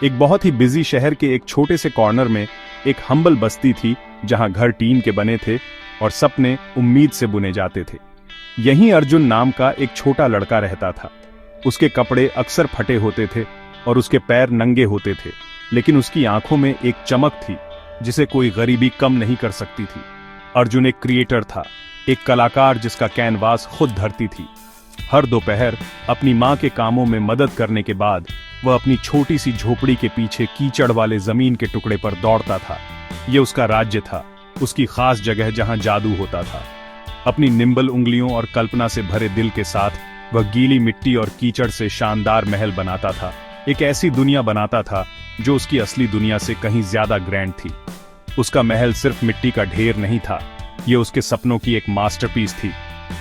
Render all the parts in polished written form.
एक बहुत ही बिजी शहर के एक छोटे से कॉर्नर में एक हम्बल बस्ती थी, जहां घर टीन के बने थे और सपने उम्मीद से बुने जाते थे। यहीं अर्जुन नाम का एक छोटा लड़का रहता था। उसके कपड़े अक्सर फटे होते थे और उसके पैर नंगे होते थे, लेकिन उसकी आंखों में एक चमक थी जिसे कोई गरीबी कम नहीं कर सकती थी। अर्जुन एक क्रिएटर था, एक कलाकार जिसका कैनवास खुद धरती थी। हर दोपहर अपनी माँ के कामों में मदद करने के बाद वह अपनी छोटी सी झोपड़ी के पीछे कीचड़ वाले जमीन के टुकड़े पर दौड़ता था। ये उसका राज्य था, उसकी खास जगह जहां जादू होता था। अपनी निम्बल उंगलियों और कल्पना से भरे दिल के साथ वह गीली मिट्टी और कीचड़ से शानदार महल बनाता था। एक ऐसी दुनिया बनाता था जो उसकी असली दुनिया से कहीं ज्यादा ग्रैंड थी। उसका महल सिर्फ मिट्टी का ढेर नहीं था, ये उसके सपनों की एक मास्टरपीस थी।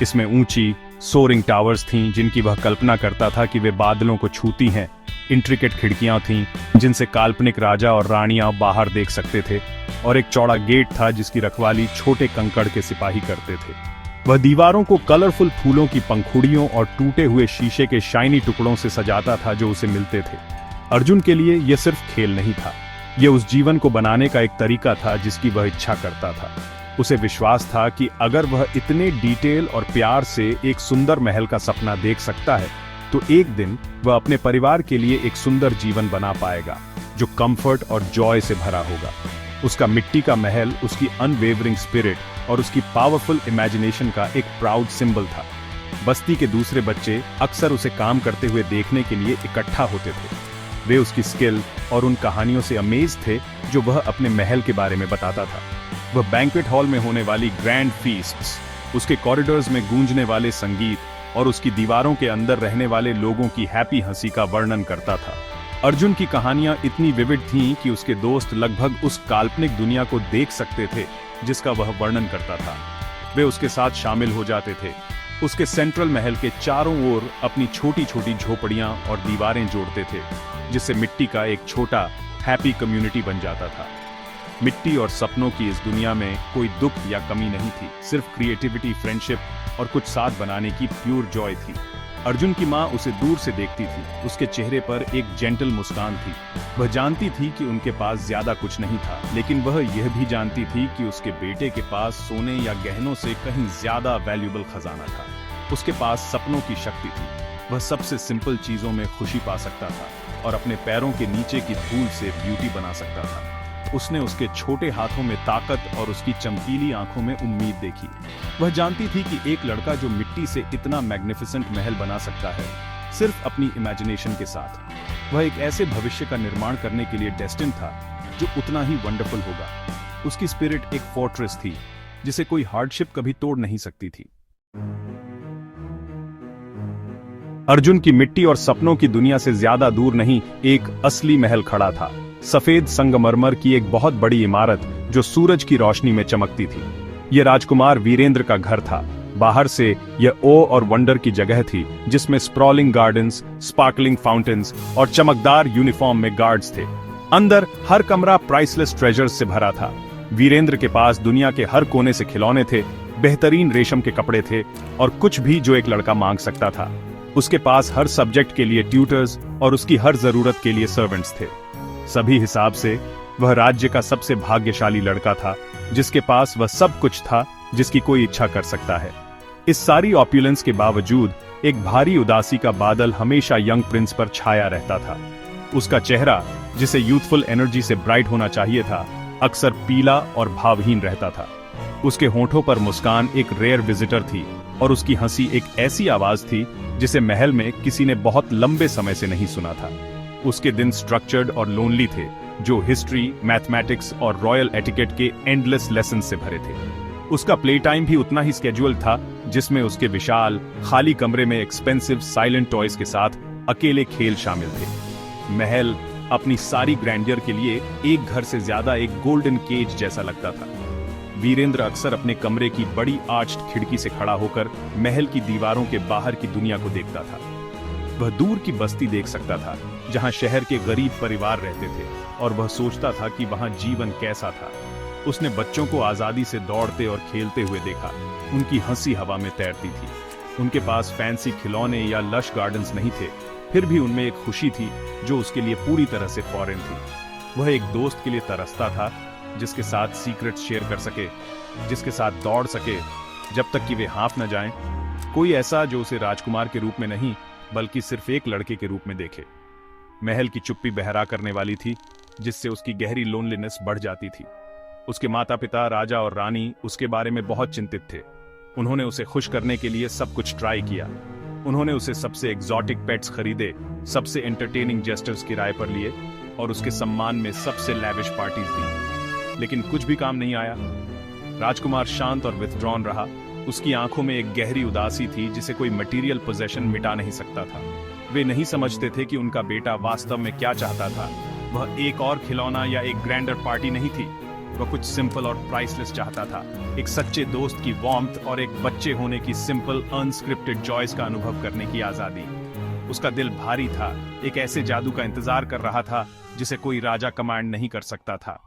इसमें ऊंची सोरिंग टावर्स थीं जिनकी वह कल्पना करता था कि वे बादलों को छूती हैं। इंट्रिकेट खिड़कियां थीं जिनसे काल्पनिक राजा और रानियां बाहर देख सकते थे, और एक चौड़ा गेट था जिसकी रखवाली छोटे कंकड़ के सिपाही करते थे। वह दीवारों को कलरफुल फूलों की पंखुड़ियों और टूटे हुए शीशे के शाइनी टुकड़ों से सजाता था जो उसे मिलते थे। अर्जुन के लिए यह सिर्फ खेल नहीं था, यह उस जीवन को बनाने का एक तरीका था जिसकी वह इच्छा करता था। उसे विश्वास था कि अगर वह इतने डिटेल और प्यार से एक सुंदर महल का सपना देख सकता है, तो एक दिन वह अपने परिवार के लिए एक सुंदर जीवन बना पाएगा जो कंफर्ट और जॉय से भरा होगा। उसका मिट्टी का महल उसकी अनवेवरिंग स्पिरिट और उसकी पावरफुल इमेजिनेशन का एक प्राउड सिंबल था। बस्ती के दूसरे बच्चे अक्सर उसे काम करते हुए देखने के लिए इकट्ठा होते थे। वे उसकी स्किल और उन कहानियों से अमेज थे जो वह अपने महल के बारे में बताता था। वह बैंक्वेट हॉल में होने वाली ग्रैंड फीस्ट्स, उसके कॉरिडोर्स में गूंजने वाले संगीत और उसकी दीवारों के अंदर रहने वाले लोगों की हैप्पी हंसी का वर्णन करता था। अर्जुन की कहानियां इतनी विविड थीं कि उसके दोस्त लगभग उस काल्पनिक दुनिया को देख सकते थे जिसका वह वर्णन करता था। वे उसके साथ शामिल हो जाते थे। उसके सेंट्रल महल के चारों ओर अपनी छोटी छोटी झोपड़ियां और दीवारें जोड़ते थे, जिससे मिट्टी का एक छोटा हैप्पी कम्युनिटी बन जाता था। मिट्टी और सपनों की इस दुनिया में कोई दुख या कमी नहीं थी, सिर्फ क्रिएटिविटी, फ्रेंडशिप और कुछ साथ बनाने की प्योर जॉय थी। अर्जुन की माँ उसे दूर से देखती थी, उसके चेहरे पर एक जेंटल मुस्कान थी। वह जानती थी कि उनके पास ज्यादा कुछ नहीं था, लेकिन वह यह भी जानती थी कि उसके बेटे के पास सोने या गहनों से कहीं ज्यादा वैल्यूएबल खजाना था। उसके पास सपनों की शक्ति थी। वह सबसे सिंपल चीजों में खुशी पा सकता था और अपने पैरों के नीचे की धूल से ब्यूटी बना सकता था। उसने उसके छोटे हाथों में ताकत और उसकी चमकीली आंखों में उम्मीद देखी। वह जानती थी कि एक लड़का जो मिट्टी से इतना मैग्निफिसेंट महल बना सकता है, सिर्फ अपनी इमेजिनेशन के साथ, वह एक ऐसे भविष्य का निर्माण करने के लिए डेस्टिन्ड था जो उतना ही वंडरफुल होगा। उसकी स्पिरिट एक फोर्ट्रेस थी जिसे कोई हार्डशिप कभी तोड़ नहीं सकती थी। अर्जुन की मिट्टी और सपनों की दुनिया से ज्यादा दूर नहीं एक असली महल खड़ा था। सफेद संगमरमर की एक बहुत बड़ी इमारत जो सूरज की रोशनी में चमकती थी। यह राजकुमार वीरेंद्र का घर था। बाहर से यह ओ और वंडर की जगह थी, जिसमें स्प्रॉलिंग गार्डन्स, स्पार्कलिंग फाउंटेन्स और चमकदार यूनिफॉर्म में गार्ड्स थे। अंदर हर कमरा प्राइसलेस ट्रेजर्स से भरा था। वीरेंद्र के पास दुनिया के हर कोने से खिलौने थे, बेहतरीन रेशम के कपड़े थे और कुछ भी जो एक लड़का मांग सकता था। उसके पास हर सब्जेक्ट के लिए ट्यूटर्स और उसकी हर जरूरत के लिए सर्वेंट्स थे। सभी हिसाब से वह राज्य का सबसे भाग्यशाली लड़का था, जिसके पास वह सब कुछ था जिसकी कोई इच्छा कर सकता है। इस सारी ऑप्युलेंस के बावजूद एक भारी उदासी का बादल हमेशा यंग प्रिंस पर छाया रहता था। उसका चेहरा, जिसे यूथफुल एनर्जी से ब्राइट होना चाहिए था, अक्सर पीला और भावहीन रहता था। उसके होठों पर मुस्कान एक रेयर विजिटर थी और उसकी हंसी एक ऐसी आवाज थी जिसे महल में किसी ने बहुत लंबे समय से नहीं सुना था। उसके दिन स्ट्रक्चर्ड और लोनली थे, जो हिस्ट्री, मैथमेटिक्स और रॉयल एटिकेट के एंडलेस लेसन से भरे थे। उसका प्ले टाइम भी उतना ही स्केड्यूल था, जिसमें उसके विशाल खाली कमरे में एक्सपेंसिव साइलेंट टॉयज के साथ अकेले खेल शामिल थे। महल अपनी सारी ग्रैंडियर के लिए एक घर से ज्यादा एक गोल्डन केज जैसा लगता था। वीरेंद्र अक्सर अपने कमरे की बड़ी आर्च्ड खिड़की से खड़ा होकर महल की दीवारों के बाहर की दुनिया को देखता था। वह दूर की बस्ती देख सकता था, जहां शहर के गरीब परिवार रहते थे, और वह सोचता था कि वहां जीवन कैसा था। उसने बच्चों को आजादी से दौड़ते और खेलते हुए देखा। उनकी हंसी हवा में तैरती थी। उनके पास फैंसी खिलौने या लश गार्डन्स नहीं थे, फिर भी उनमें एक खुशी थी जो उसके लिए पूरी तरह से फॉरेन थी। वह एक दोस्त के लिए तरसता था, जिसके साथ सीक्रेट शेयर कर सके, जिसके साथ दौड़ सके जब तक कि वे हाँफ न जाएं। कोई ऐसा जो उसे राजकुमार के रूप में नहीं बल्कि सिर्फ एक लड़के के रूप में देखे। महल की चुप्पी बहरा करने वाली थी, जिससे उसकी गहरी लोनलीनेस बढ़ जाती थी। उसके माता पिता राजा और रानी उसके बारे में बहुत चिंतित थे। उन्होंने उसे खुश करने के लिए सब कुछ ट्राई किया। उन्होंने उसे सबसे एग्जॉटिक पेट्स खरीदे, सबसे एंटरटेनिंग जेस्टर्स किराए पर लिए और उसके सम्मान में सबसे लैविश पार्टीज दी, लेकिन कुछ भी काम नहीं आया। राजकुमार शांत और विथड्रॉन रहा। उसकी आंखों में एक गहरी उदासी थी जिसे कोई मटेरियल पोजेशन मिटा नहीं सकता था। वे नहीं समझते थे कि उनका बेटा वास्तव में क्या चाहता था। वह एक और खिलौना या एक ग्रैंडर पार्टी नहीं थी। वह कुछ सिंपल और प्राइसलेस चाहता था, एक सच्चे दोस्त की वार्मथ और एक बच्चे होने की सिंपल अनस्क्रिप्टेड जॉयज का अनुभव करने की आजादी। उसका दिल भारी था, एक ऐसे जादू का इंतजार कर रहा था जिसे कोई राजा कमांड नहीं कर सकता था।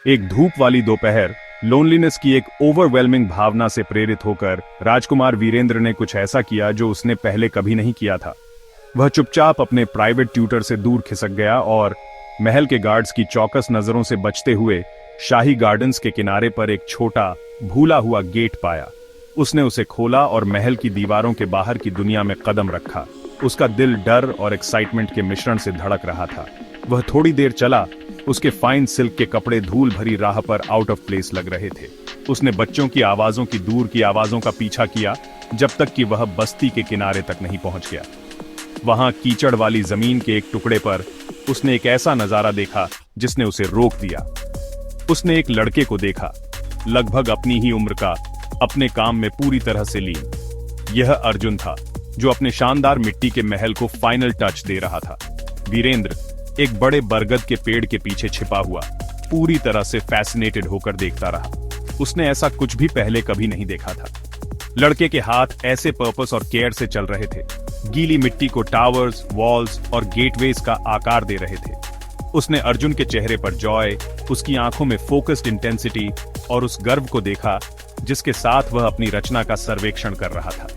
एक धूप वाली दोपहर, लोनलीनेस की एक ओवरवेलमिंग भावना से प्रेरित होकर राजकुमार वीरेंद्र ने कुछ ऐसा किया जो उसने पहले कभी नहीं किया था। वह चुपचाप अपने प्राइवेट ट्यूटर से दूर खिसक गया और महल के गार्ड्स की चौकस नजरों से बचते हुए शाही गार्डन्स के किनारे पर एक छोटा भूला हुआ गेट पाया। उसने उसे खोला और महल की दीवारों के बाहर की दुनिया में कदम रखा। उसका दिल डर और एक्साइटमेंट के मिश्रण से धड़क रहा था। वह थोड़ी देर चला। उसके फाइन सिल्क के कपड़े धूल भरी राह पर आउट ऑफ प्लेस लग रहे थे। उसने बच्चों की आवाजों की दूर की आवाजों का पीछा किया जब तक कि वह बस्ती के किनारे तक नहीं पहुंच गया। वहां कीचड़ वाली जमीन के एक टुकड़े पर उसने एक ऐसा नजारा देखा जिसने उसे रोक दिया। उसने एक लड़के को देखा, लगभग अपनी ही उम्र का, अपने काम में पूरी तरह से लीन। यह अर्जुन था, जो अपने शानदार मिट्टी के महल को फाइनल टच दे रहा था। वीरेंद्र एक बड़े बरगद के पेड़ के पीछे छिपा हुआ पूरी तरह से फैसिनेटेड होकर देखता रहा। उसने ऐसा कुछ भी पहले कभी नहीं देखा था। लड़के के हाथ ऐसे पर्पस और केयर से चल रहे थे, गीली मिट्टी को टावर्स, वॉल्स और गेटवेज का आकार दे रहे थे। उसने अर्जुन के चेहरे पर जॉय, उसकी आंखों में फोकस्ड इंटेंसिटी और उस गर्व को देखा जिसके साथ वह अपनी रचना का सर्वेक्षण कर रहा था।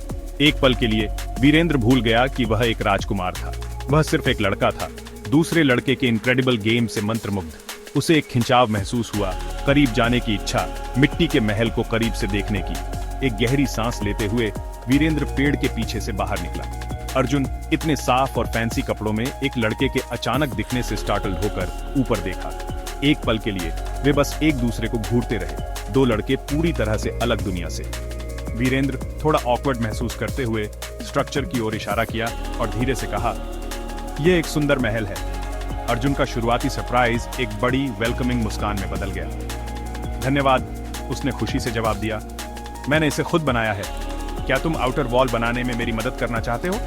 एक पल के लिए वीरेंद्र भूल गया कि वह एक राजकुमार था। वह सिर्फ एक लड़का था, दूसरे लड़के के इनक्रेडिबल गेम से मंत्रमुग्ध। उसे एक खिंचाव महसूस हुआ, करीब जाने की इच्छा, मिट्टी के महल को करीब से देखने की। एक गहरी सांस लेते हुए वीरेंद्र पेड़ के पीछे से बाहर निकला। अर्जुन इतने साफ और फैंसी कपड़ों में एक लड़के के अचानक दिखने से स्टार्टल्ड होकर ऊपर देखा। एक पल के लिए वे बस एक दूसरे को घूरते रहे, दो लड़के पूरी तरह से अलग दुनिया से। वीरेंद्र थोड़ा ऑकवर्ड महसूस करते हुए स्ट्रक्चर की ओर इशारा किया और धीरे से कहा, यह एक सुंदर महल है। अर्जुन का शुरुआती सरप्राइज एक बड़ी वेलकमिंग मुस्कान में बदल गया। धन्यवाद, उसने खुशी से जवाब दिया। मैंने इसे खुद बनाया है। क्या तुम आउटर वॉल बनाने में मेरी मदद करना चाहते हो?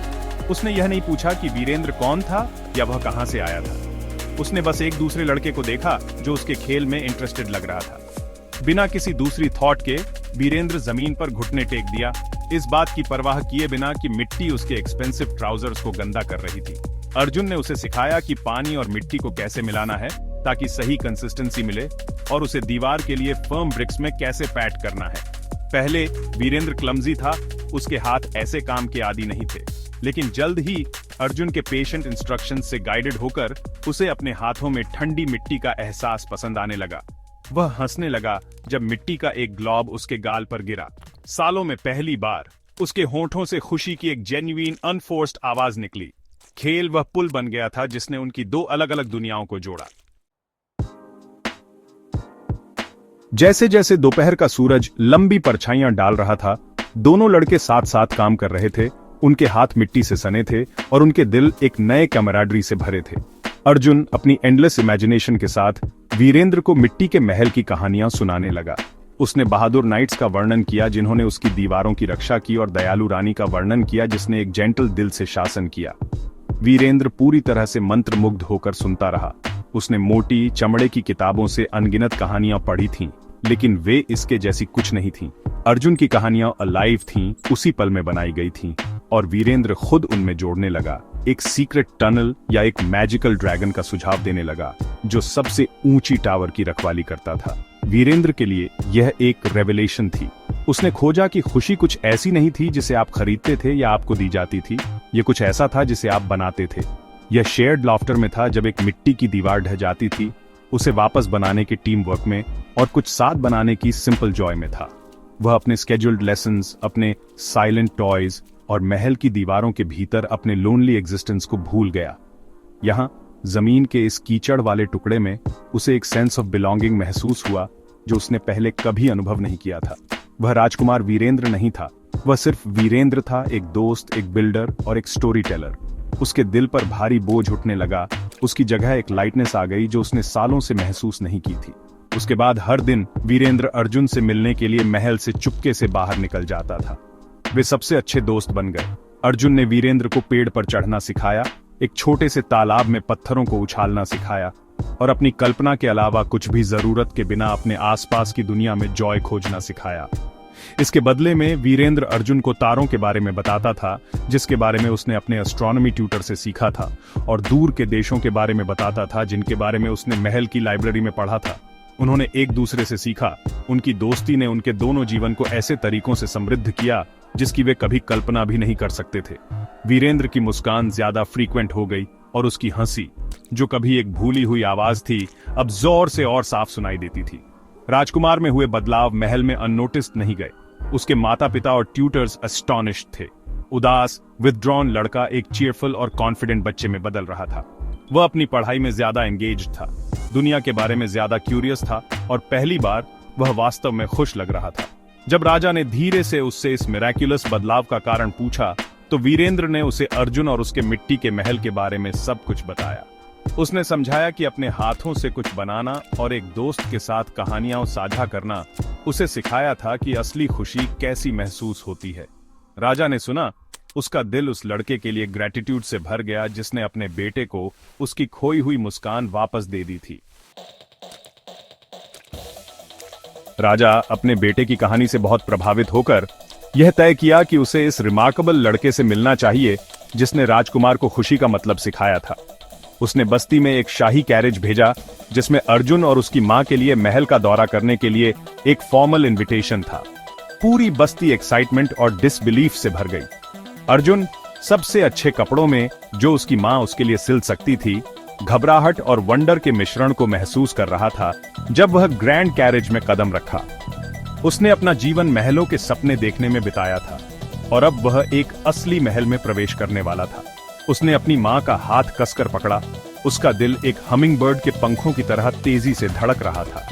उसने यह नहीं पूछा कि वीरेंद्र कौन था या वह कहां से आया था। उसने बस एक दूसरे लड़के को देखा जो उसके खेल में इंटरेस्टेड लग रहा था। बिना किसी दूसरी थॉट के वीरेंद्र जमीन पर घुटने टेक दिया, इस बात की परवाह किए बिना कि मिट्टी उसके एक्सपेंसिव ट्राउजर्स को गंदा कर रही थी। अर्जुन ने उसे सिखाया कि पानी और मिट्टी को कैसे मिलाना है ताकि सही कंसिस्टेंसी मिले और उसे दीवार के लिए फर्म ब्रिक्स में कैसे पैट करना है। पहले वीरेंद्र क्लमजी था, उसके हाथ ऐसे काम के आदी नहीं थे, लेकिन जल्द ही अर्जुन के पेशेंट इंस्ट्रक्शन से गाइडेड होकर उसे अपने हाथों में ठंडी मिट्टी का एहसास पसंद आने लगा। वह हंसने लगा जब मिट्टी का एक ग्लॉब उसके गाल पर गिरा। सालों में पहली बार उसके होंठों से खुशी की एक जेन्युइन अनफोर्स्ड आवाज निकली। खेल वह पुल बन गया था जिसने उनकी दो अलग अलग दुनियाओं को जोड़ा। जैसे जैसे दोपहर का सूरज लंबी परछाइयां डाल रहा था, दोनों लड़के साथ साथ काम कर रहे थे। उनके हाथ मिट्टी से सने थे और उनके दिल एक नए कैमराडरी से भरे थे। अर्जुन अपनी एंडलेस इमेजिनेशन के साथ वीरेंद्र को मिट्टी के महल की कहानियां सुनाने लगा। उसने बहादुर नाइट्स का वर्णन किया जिन्होंने उसकी दीवारों की रक्षा की और दयालु रानी का वर्णन किया जिसने एक जेंटल दिल से शासन किया। वीरेंद्र पूरी तरह से मंत्रमुग्ध होकर सुनता रहा। उसने मोटी चमड़े की किताबों से अनगिनत कहानियां पढ़ी थीं, लेकिन वे इसके जैसी कुछ नहीं थीं। अर्जुन की कहानियां अलाइव थीं, उसी पल में बनाई गई थीं, और वीरेंद्र खुद उनमें जोड़ने लगा। एक सीक्रेट टनल या एक मैजिकल ड्रैगन का सुझाव देने लगा जो सबसे ऊंची टावर की रखवाली करता था। वीरेंद्र के लिए यह एक रेवलेशन थी। उसने खोजा कि खुशी कुछ ऐसी नहीं थी जिसे आप खरीदते थे या आपको दी जाती थी, ये कुछ ऐसा था जिसे आप बनाते थे। यह शेयर्ड लॉफ्टर में था, जब एक मिट्टी की दीवार ढह जाती थी, उसे वापस बनाने के टीम वर्क में और कुछ साथ बनाने की सिंपल जॉय में था। वह अपने स्केड्यूल्ड लेसन्स, अपने साइलेंट टॉयज और महल की दीवारों के भीतर अपने लोनली एग्जिस्टेंस को भूल गया। यहाँ जमीन के इस कीचड़ वाले टुकड़े में उसे एक सेंस ऑफ बिलोंगिंग महसूस हुआ जो उसने पहले कभी अनुभव नहीं किया था। वह राजकुमार वीरेंद्र नहीं था, वह सिर्फ वीरेंद्र था, एक दोस्त, एक बिल्डर और एक स्टोरी टेलर। उसके दिल पर भारी बोझ उठने लगा, उसकी जगह एक लाइटनेस आ गई जो उसने सालों से महसूस नहीं की थी। उसके बाद हर दिन वीरेंद्र अर्जुन से मिलने के लिए महल से चुपके से बाहर निकल जाता था। वे सबसे अच्छे दोस्त बन गए। अर्जुन ने वीरेंद्र को पेड़ पर चढ़ना सिखाया, एक छोटे से तालाब में पत्थरों को उछालना सिखाया और अपनी कल्पना के अलावा कुछ भी जरूरत के बिना अपने आसपास की दुनिया में जॉय खोजना सिखाया। इसके बदले में वीरेंद्र अर्जुन को तारों के बारे में बताता था, जिसके बारे में उसने अपने एस्ट्रोनॉमी ट्यूटर से सीखा था, और दूर के देशों के बारे में बताता था जिनके बारे में उसने महल की लाइब्रेरी में पढ़ा था। उन्होंने एक दूसरे से सीखा। उनकी दोस्ती ने उनके दोनों जीवन को ऐसे तरीकों से समृद्ध किया जिसकी वे कभी कल्पना भी नहीं कर सकते थे। वीरेंद्र की मुस्कान ज्यादा फ्रीक्वेंट हो गई और उसकी हंसी, जो कभी एक भूली हुई आवाज थी, अब जोर से और साफ सुनाई देती थी। राजकुमार में हुए बदलाव महल में अननोटिस्ड नहीं गए। उसके माता पिता और ट्यूटर्स एस्टॉनिश्ड थे। उदास, विथड्रॉन लड़का एक चीयरफुल और कॉन्फिडेंट बच्चे में बदल रहा था। वह अपनी पढ़ाई में ज्यादा एंगेज्ड था, दुनिया के बारे में ज्यादा क्यूरियस था और पहली बार वह वास्तव में खुश लग रहा था। जब राजा ने धीरे से उससे इस मिराक्युलस बदलाव का कारण पूछा, तो वीरेंद्र ने उसे अर्जुन और उसके मिट्टी के महल के बारे में सब कुछ बताया। उसने समझाया कि अपने हाथों से कुछ बनाना और एक दोस्त के साथ कहानियां साझा करना उसे सिखाया था कि असली खुशी कैसी महसूस होती है। राजा ने सुना, उसका दिल उस लड़के के लिए ग्रेटिट्यूड से भर गया जिसने अपने बेटे को उसकी खोई हुई मुस्कान वापस दे दी थी। राजा अपने बेटे की कहानी से बहुत प्रभावित होकर यह तय किया कि उसे इस रिमार्केबल लड़के से मिलना चाहिए जिसने राजकुमार को खुशी का मतलब सिखाया था। उसने बस्ती में एक शाही कैरेज भेजा जिसमें अर्जुन और उसकी मां के लिए महल का दौरा करने के लिए एक फॉर्मल इनविटेशन था। पूरी बस्ती एक्साइटमेंट और डिसबिलीफ से भर गई। अर्जुन सबसे अच्छे कपड़ों में, जो उसकी मां उसके लिए सिल सकती थी, घबराहट और वंडर के मिश्रण को महसूस कर रहा था जब वह ग्रैंड कैरेज में कदम रखा। उसने अपना जीवन महलों के सपने देखने में बिताया था और अब वह एक असली महल में प्रवेश करने वाला था। उसने अपनी मां का हाथ कसकर पकड़ा। उसका दिल एक हमिंगबर्ड के पंखों की तरह तेजी से धड़क रहा था।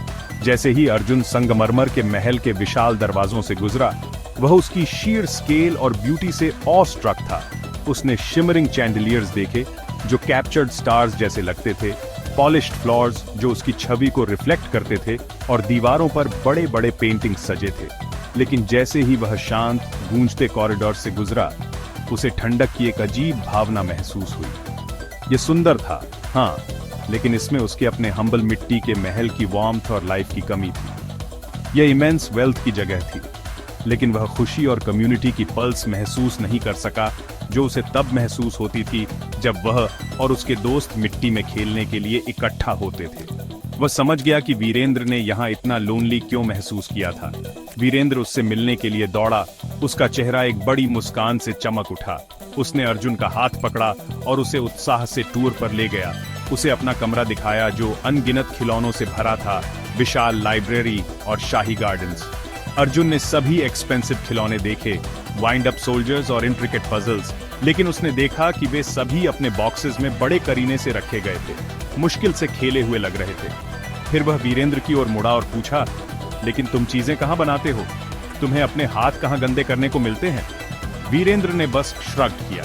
जैसे ही अर्जुन संगमरमर के महल के विशाल दरवाजों से गुजरा, वह उसकी शीर स्केल और ब्यूटी से ऑ स्ट्रक था। उसने शिमरिंग चैंडिलियर्स देखे जो कैप्चर्ड स्टार्स जैसे लगते थे, पॉलिश्ड फ्लोर्स जो उसकी छवि को रिफ्लेक्ट करते थे और दीवारों पर बड़े बड़े पेंटिंग्स सजे थे। लेकिन जैसे ही वह शांत, गूंजते कॉरिडोर से गुजरा, उसे ठंडक की एक अजीब भावना महसूस हुई। यह सुंदर था, हाँ, लेकिन इसमें उसके अपने हम्बल मिट्टी के महल की वार्मथ और लाइफ की कमी थी। यह इमेंस वेल्थ की जगह थी, लेकिन वह खुशी और कम्युनिटी की पल्स महसूस नहीं कर सका जो उसे तब महसूस होती थी जब वह और उसके दोस्त मिट्टी में खेलने के लिए इकट्ठा होते थे। वह समझ गया कि वीरेंद्र ने यहाँ इतना लोनली क्यों महसूस किया था। वीरेंद्र उससे मिलने के लिए दौड़ा। उसका चेहरा एक बड़ी मुस्कान से चमक उठा। उसने अर्जुन का हाथ पकड़ा और उसे उत्साह से टूर पर ले गया। उसे अपना कमरा दिखाया जो अनगिनत खिलौनों से भरा था, विशाल लाइब्रेरी और शाही गार्डन्स। अर्जुन ने सभी एक्सपेंसिव खिलौने देखे, वाइंड अप सोल्जर्स और इंट्रिकेट पजल्स, लेकिन उसने देखा कि वे सभी अपने बॉक्सेस में बड़े करीने से रखे गए थे, मुश्किल से खेले हुए लग रहे थे। फिर वह वीरेंद्र की ओर मुड़ा और पूछा, लेकिन तुम चीजें कहां बनाते हो? तुम्हें अपने हाथ कहां गंदे करने को मिलते हैं? वीरेंद्र ने बस श्रग किया,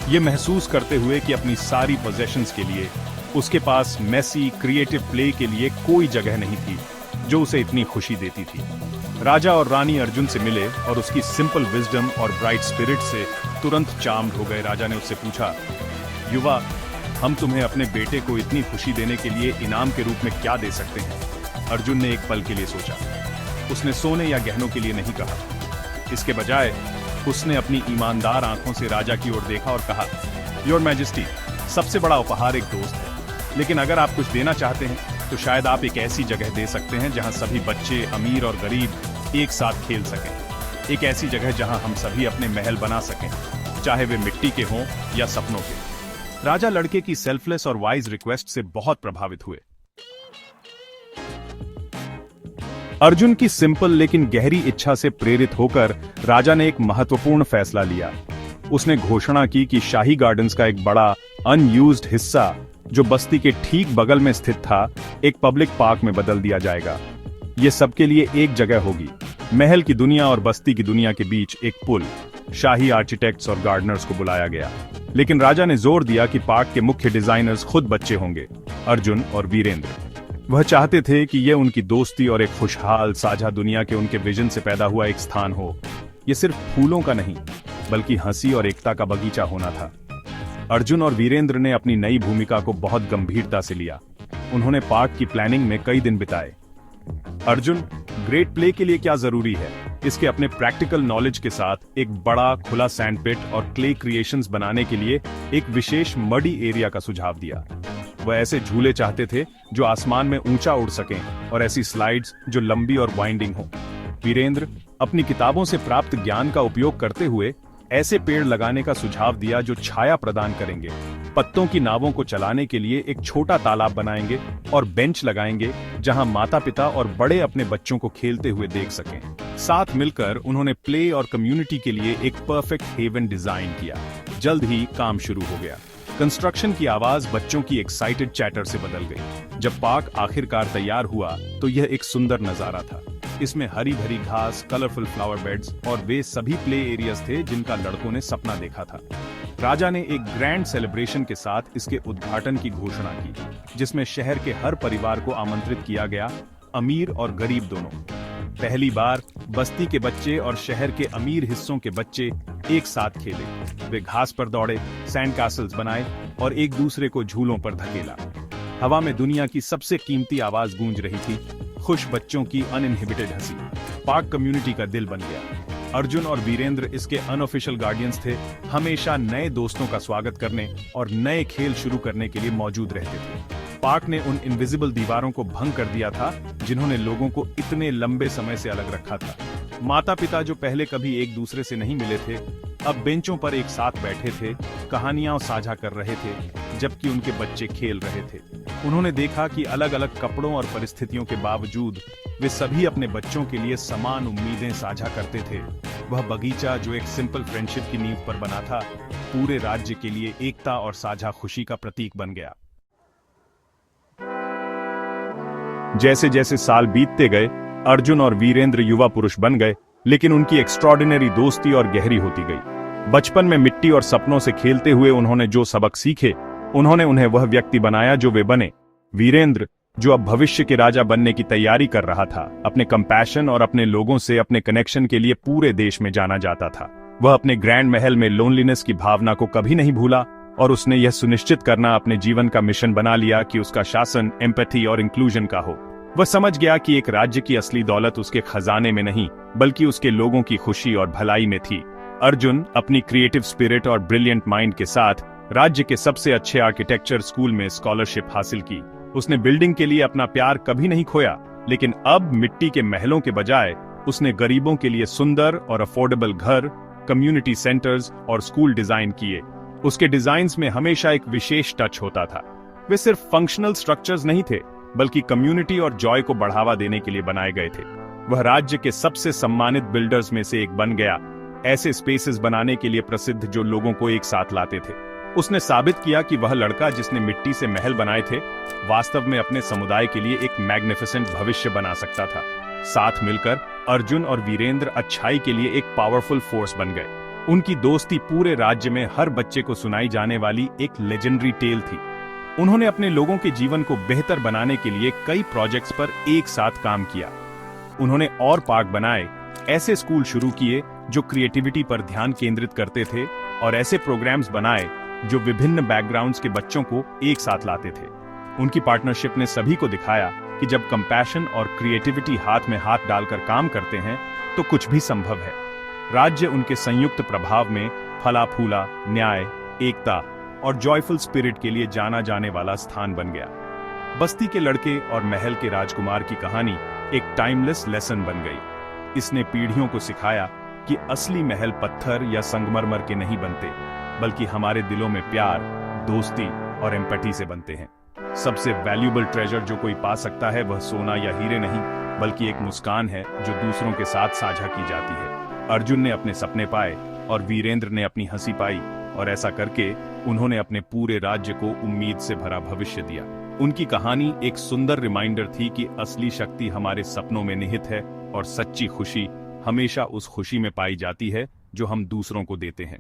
ये महसूस करते हुए कि अपनी सारी पोजेशंस के लिए उसके पास मेसी क्रिएटिव प्ले के लिए कोई जगह नहीं थी जो उसे इतनी खुशी देती थी। राजा और रानी अर्जुन से मिले और उसकी सिंपल विजडम और ब्राइट स्पिरिट से तुरंत चार्म्ड हो गए। राजा ने उससे पूछा, युवा, हम तुम्हें अपने बेटे को इतनी खुशी देने के लिए इनाम के रूप में क्या दे सकते हैं? अर्जुन ने एक पल के लिए सोचा। उसने सोने या गहनों के लिए नहीं कहा। इसके बजाय उसने अपनी ईमानदार आंखों से राजा की ओर देखा और कहा, योर मैजेस्टी, सबसे बड़ा उपहार एक दोस्त है, लेकिन अगर आप कुछ देना चाहते हैं तो शायद आप एक ऐसी जगह दे सकते हैं जहां सभी बच्चे, अमीर और गरीब एक साथ खेल सकें। एक ऐसी जगह जहां हम सभी अपने महल बना सकें, चाहे वे मिट्टी के हों या सपनों के। राजा लड़के की सेल्फलेस और वाइज रिक्वेस्ट से बहुत प्रभावित हुए। अर्जुन की सिंपल लेकिन गहरी इच्छा से प्रेरित होकर राजा ने एक महत्वपूर्ण फैसला लिया। उसने घोषणा की कि शाही गार्डन्स का एक बड़ा अनयूज्ड हिस्सा जो बस्ती के ठीक बगल में स्थित था, एक पब्लिक पार्क में बदल दिया जाएगा। ये सबके लिए एक जगह होगी, महल की दुनिया और बस्ती की दुनिया के बीच एक पुल। शाही आर्किटेक्ट्स और गार्डनर्स को बुलाया गया, लेकिन राजा ने जोर दिया कि पार्क के मुख्य डिजाइनर्स खुद बच्चे होंगे, अर्जुन और वीरेंद्र। वह चाहते थे कि यह उनकी दोस्ती और एक खुशहाल साझा दुनिया के उनके विजन से पैदा हुआ एक स्थान हो। यह सिर्फ फूलों का नहीं, बल्कि हंसी और एकता का बगीचा होना था। अर्जुन और वीरेंद्र ने अपनी नई भूमिका को बहुत गंभीरता से लिया। उन्होंने पार्क की प्लानिंग में कई दिन बिताए। अर्जुन, ग्रेट प्ले के लिए क्या जरूरी है, इसके अपने प्रैक्टिकल नॉलेज के साथ एक बड़ा खुला सैंडपिट और क्ले क्रिएशंस बनाने के लिए एक विशेष मडी एरिया का सुझाव दिया। वह ऐसे झूले चाहते थे जो आसमान में ऊंचा उड़ सकें और ऐसी स्लाइड्स जो लंबी और वाइंडिंग हो। वीरेंद्र अपनी किताबों से प्राप्त ज्ञान का उपयोग करते हुए ऐसे पेड़ लगाने का सुझाव दिया जो छाया प्रदान करेंगे। पत्तों की नावों को चलाने के लिए एक छोटा तालाब बनाएंगे और बेंच लगाएंगे जहां माता पिता और बड़े अपने बच्चों को खेलते हुए देख सकें। साथ मिलकर उन्होंने प्ले और कम्युनिटी के लिए एक परफेक्ट हेवन डिजाइन किया। जल्द ही काम शुरू हो गया। कंस्ट्रक्शन की आवाज बच्चों की एक्साइटेड चैटर से बदल गई। जब पार्क आखिरकार तैयार हुआ तो यह एक सुंदर नजारा था। इसमें हरी भरी घास, कलरफुल फ्लावर बेड्स और वे सभी प्ले एरियाज थे जिनका लड़कों ने सपना देखा था। राजा ने एक ग्रैंड सेलिब्रेशन के साथ इसके उद्घाटन की घोषणा की, जिसमें शहर के हर परिवार को आमंत्रित किया गया, अमीर और गरीब दोनों। पहली बार बस्ती के बच्चे और शहर के अमीर हिस्सों के बच्चे एक साथ खेले। वे घास पर दौड़े, सैंड कैसल्स बनाए और एक दूसरे को झूलों पर धकेला। हवा में दुनिया की सबसे कीमती आवाज गूंज रही थी, खुश बच्चों की अनइनहिबिटेड हंसी। पार्क कम्युनिटी का दिल बन गया। अर्जुन और वीरेंद्र इसके अनऑफिशियल गार्डियंस थे, हमेशा नए दोस्तों का स्वागत करने और नए खेल शुरू करने के लिए मौजूद रहते थे। पार्क ने उन इनविजिबल दीवारों को भंग कर दिया था जिन्होंने लोगों को इतने लंबे समय से अलग रखा था। माता पिता जो पहले कभी एक दूसरे से नहीं मिले थे, अब बेंचों पर एक साथ बैठे थे, कहानियां साझा कर रहे थे, जबकि उनके बच्चे खेल रहे थे। उन्होंने देखा कि अलग अलग कपड़ों और परिस्थितियों के बावजूद वे सभी अपने बच्चों के लिए समान उम्मीदें साझा करते थे। वह बगीचा जो एक सिंपल फ्रेंडशिप की नींव पर बना था, पूरे राज्य के लिए एकता और साझा खुशी का प्रतीक बन गया। जैसे जैसे साल बीतते गए, अर्जुन और वीरेंद्र युवा पुरुष बन गए, लेकिन उनकी एक्स्ट्रॉर्डिनरी दोस्ती और गहरी होती गई। बचपन में मिट्टी और सपनों से खेलते हुए उन्होंने जो सबक सीखे, उन्होंने उन्हें वह व्यक्ति बनाया जो वे बने। वीरेंद्र, जो अब भविष्य के राजा बनने की तैयारी कर रहा था, अपने कंपैशन और अपने लोगों से अपने कनेक्शन के लिए पूरे देश में जाना जाता था। वह अपने ग्रैंड महल में लोनलीनेस की भावना को कभी नहीं भूला और उसने यह सुनिश्चित करना अपने जीवन का मिशन बना लिया कि उसका शासन एम्पैथी और इंक्लूजन का हो। वह समझ गया कि एक राज्य की असली दौलत उसके खजाने में नहीं, बल्कि उसके लोगों की खुशी और भलाई में थी। अर्जुन अपनी क्रिएटिव स्पिरिट और ब्रिलियंट माइंड के साथ राज्य के सबसे अच्छे आर्किटेक्चर स्कूल में स्कॉलरशिप हासिल की। उसने बिल्डिंग के लिए अपना प्यार कभी नहीं खोया, लेकिन अब मिट्टी के महलों के बजाय उसने गरीबों के लिए सुंदर और अफोर्डेबल घर, कम्युनिटी सेंटर्स और स्कूल डिजाइन किए। उसके डिजाइन्स में हमेशा एक विशेष टच होता था। वे सिर्फ फंक्शनल स्ट्रक्चर्स नहीं थे, बल्कि कम्युनिटी और जॉय को बढ़ावा देने के लिए बनाए गए थे। वह राज्य के सबसे सम्मानित बिल्डर्स में से एक बन गया, ऐसे स्पेसेस बनाने के लिए प्रसिद्ध जो लोगों को एक साथ लाते थे। उसने साबित किया कि वह लड़का जिसने मिट्टी से महल बनाए थे, वास्तव में अपने समुदाय के लिए एक मैग्निफिसेंट भविष्य बना सकता था। साथ मिलकर अर्जुन और वीरेंद्र अच्छाई के लिए एक पावरफुल फोर्स बन गए। उनकी दोस्ती पूरे राज्य में हर बच्चे को सुनाई जाने वाली एक लेजेंडरी टेल थी। उन्होंने अपने लोगों के जीवन को बेहतर बनाने के लिए कई प्रोजेक्ट्स पर एक साथ काम किया। उन्होंने और पार्क बनाए, ऐसे स्कूल शुरू किए जो क्रिएटिविटी पर ध्यान केंद्रित करते थे, और ऐसे प्रोग्राम्स बनाए जो विभिन्न बैकग्राउंड्स के बच्चों को एक साथ लाते थे। उनकी पार्टनरशिप ने सभी को दिखाया कि जब कंपैशन और क्रिएटिविटी हाथ में हाथ डालकर काम करते हैं तो कुछ भी संभव है। राज्य उनके संयुक्त प्रभाव में फला फूला, न्याय, एकता और जॉयफुल स्पिरिट के लिए जाना जाने वाला स्थान बन गया। बस्ती के लड़के और महल के राजकुमार की कहानी एक टाइमलेस लेसन बन गई। इसने पीढ़ियों को सिखाया कि असली महल पत्थर या संगमरमर के नहीं बनते, बल्कि हमारे दिलों में प्यार, दोस्ती और एम्पैथी से बनते हैं। सबसे वैल्यूएबल ट्रेजर जो कोई पा सकता है वह सोना या हीरे नहीं, बल्कि एक मुस्कान है जो दूसरों के साथ साझा की जाती है। अर्जुन ने अपने सपने पाए और वीरेंद्र ने अपनी हंसी पाई, और ऐसा करके उन्होंने अपने पूरे राज्य को उम्मीद से भरा भविष्य दिया। उनकी कहानी एक सुंदर रिमाइंडर थी कि असली शक्ति हमारे सपनों में निहित है और सच्ची खुशी हमेशा उस खुशी में पाई जाती है जो हम दूसरों को देते हैं।